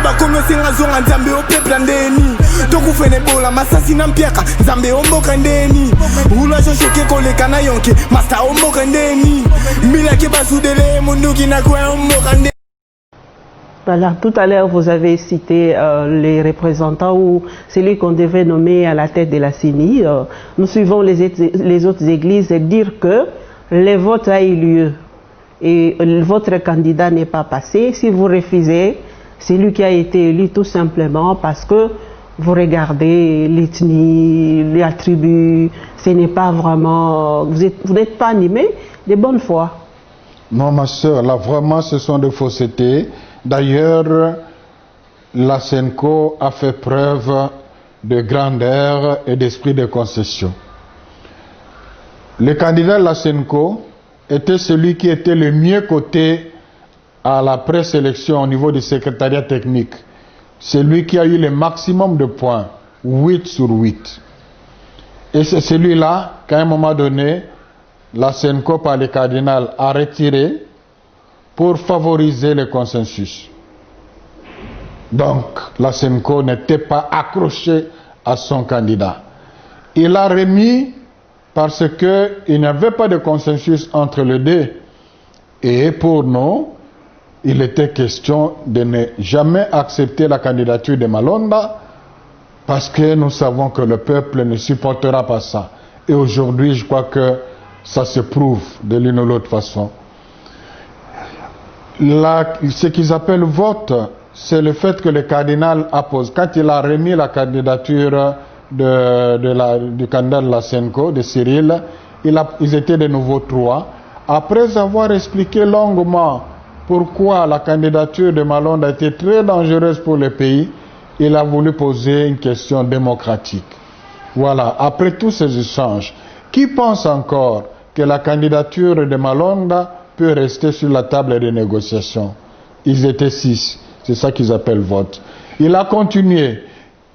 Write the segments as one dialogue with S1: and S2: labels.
S1: bakono senga zonga nzambe opepla ndeni tokufene bola masasi na mpiaka nzambe omboka ndeni ula shoshoke koleka na yonke masta omboka ndeni milake basudele munduki na kwe omboka ndeni.
S2: Voilà, tout à l'heure vous avez cité les représentants ou celui qu'on devait nommer à la tête de la CENI. Nous suivons les autres églises et dire que le vote a eu lieu et votre candidat n'est pas passé. Si vous refusez, c'est lui qui a été élu tout simplement parce que vous regardez l'ethnie, les attributs, ce n'est pas vraiment, vous n'êtes pas animé de bonne foi.
S3: Non ma soeur, là vraiment ce sont des faussetés. D'ailleurs, la SENCO a fait preuve de grandeur et d'esprit de concession. Le candidat de la SENCO était celui qui était le mieux coté à la présélection au niveau du secrétariat technique. C'est lui qui a eu le maximum de points, 8 sur 8. Et c'est celui-là qu'à un moment donné, la SENCO par le cardinal a retiré pour favoriser le consensus. Donc, la SENCO n'était pas accrochée à son candidat. Il l'a remis parce qu'il n'y avait pas de consensus entre les deux. Et pour nous, il était question de ne jamais accepter la candidature de Malonda parce que nous savons que le peuple ne supportera pas ça. Et aujourd'hui, je crois que ça se prouve de l'une ou l'autre façon. Ce qu'ils appellent vote, c'est le fait que le cardinal appose. Quand il a remis la candidature du candidat de la SENCO, de Cyril, ils étaient de nouveau 3. Après avoir expliqué longuement pourquoi la candidature de Malonde a été très dangereuse pour le pays, il a voulu poser une question démocratique. Voilà, après tous ces échanges, qui pense encore que la candidature de Malonda peut rester sur la table de négociation? Ils étaient 6, c'est ça qu'ils appellent vote. Il a continué.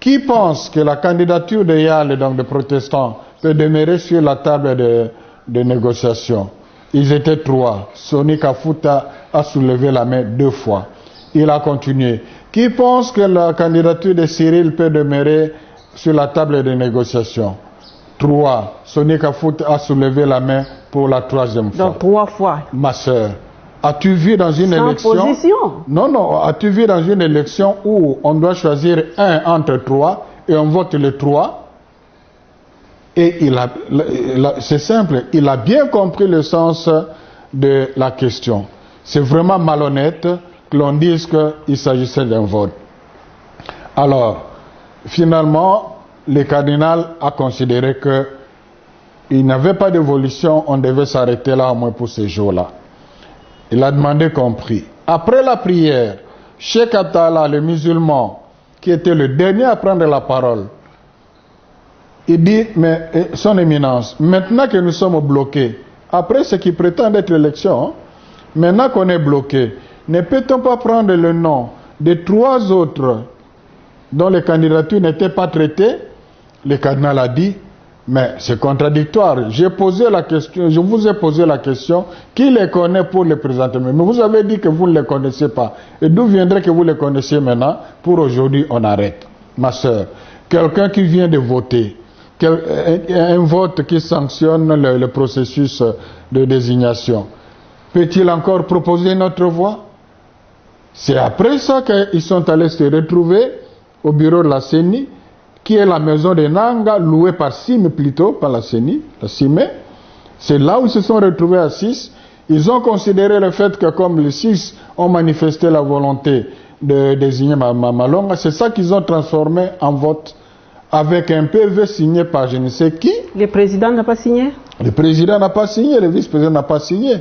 S3: Qui pense que la candidature de Yale, donc des protestants, peut demeurer sur la table de négociation? Ils étaient 3. Sonny Kafuta a soulevé la main 2 fois. Il a continué. Qui pense que la candidature de Cyril peut demeurer sur la table de négociation? 3. Sonny Kafuta a soulevé la main pour la 3e fois.
S2: Donc 3 fois.
S3: Ma soeur, as-tu vu dans une élection?
S2: Position.
S3: Non, as-tu vu dans une élection où on doit choisir un entre 3 et on vote les 3? Et c'est simple, il a bien compris le sens de la question. C'est vraiment malhonnête que l'on dise qu'il s'agissait d'un vote. Alors, finalement, le cardinal a considéré qu'il n'y avait pas d'évolution, on devait s'arrêter là au moins pour ces jours-là. Il a demandé qu'on prie. Après la prière, Cheikh Attala, le musulman, qui était le dernier à prendre la parole, il dit, mais son éminence, maintenant que nous sommes bloqués, après ce qui prétend être l'élection, hein, maintenant qu'on est bloqué, ne peut-on pas prendre le nom de 3 autres dont les candidatures n'étaient pas traitées? Le cardinal a dit, mais c'est contradictoire. J'ai posé la question, je vous ai posé la question, qui les connaît pour les présenter? Mais vous avez dit que vous ne les connaissez pas. Et d'où viendrait que vous les connaissiez maintenant? Pour aujourd'hui, on arrête. Ma soeur, quelqu'un qui vient de voter, un vote qui sanctionne le processus de désignation, peut-il encore proposer une autre voie? C'est après ça qu'ils sont allés se retrouver au bureau de la CENI, qui est la maison de Nanga, louée par Sime plutôt, par la CENI, la Cime. C'est là où ils se sont retrouvés à 6. Ils ont considéré le fait que comme les 6 ont manifesté la volonté de désigner Malonga, c'est ça qu'ils ont transformé en vote, avec un PV signé par je ne sais qui.
S2: Le président n'a pas signé?
S3: Le président n'a pas signé, le vice-président n'a pas signé.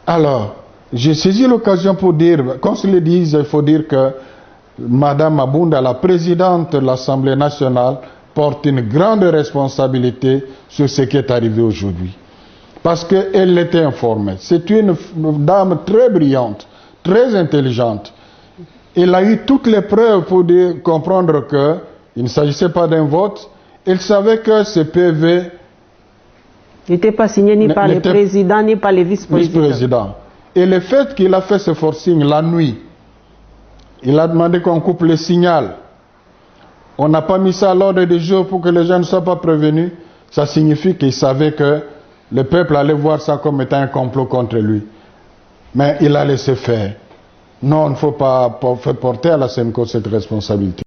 S3: Alors, j'ai saisi l'occasion pour dire, comme se le disent, il faut dire que Madame Mabunda, la présidente de l'Assemblée nationale, porte une grande responsabilité sur ce qui est arrivé aujourd'hui. Parce qu'elle l'était informée. C'est une dame très brillante, très intelligente. Elle a eu toutes les preuves pour comprendre qu'il ne s'agissait pas d'un vote. Elle savait que ce PV
S2: n'était pas signé ni par le président, ni par le vice-président.
S3: Et le fait qu'il a fait ce forcing la nuit, Il a demandé qu'on coupe le signal. On n'a pas mis ça à l'ordre du jour pour que les gens ne soient pas prévenus. Ça signifie qu'il savait que le peuple allait voir ça comme étant un complot contre lui. Mais il a laissé faire. Non, il ne faut pas porter à la Senco cette responsabilité.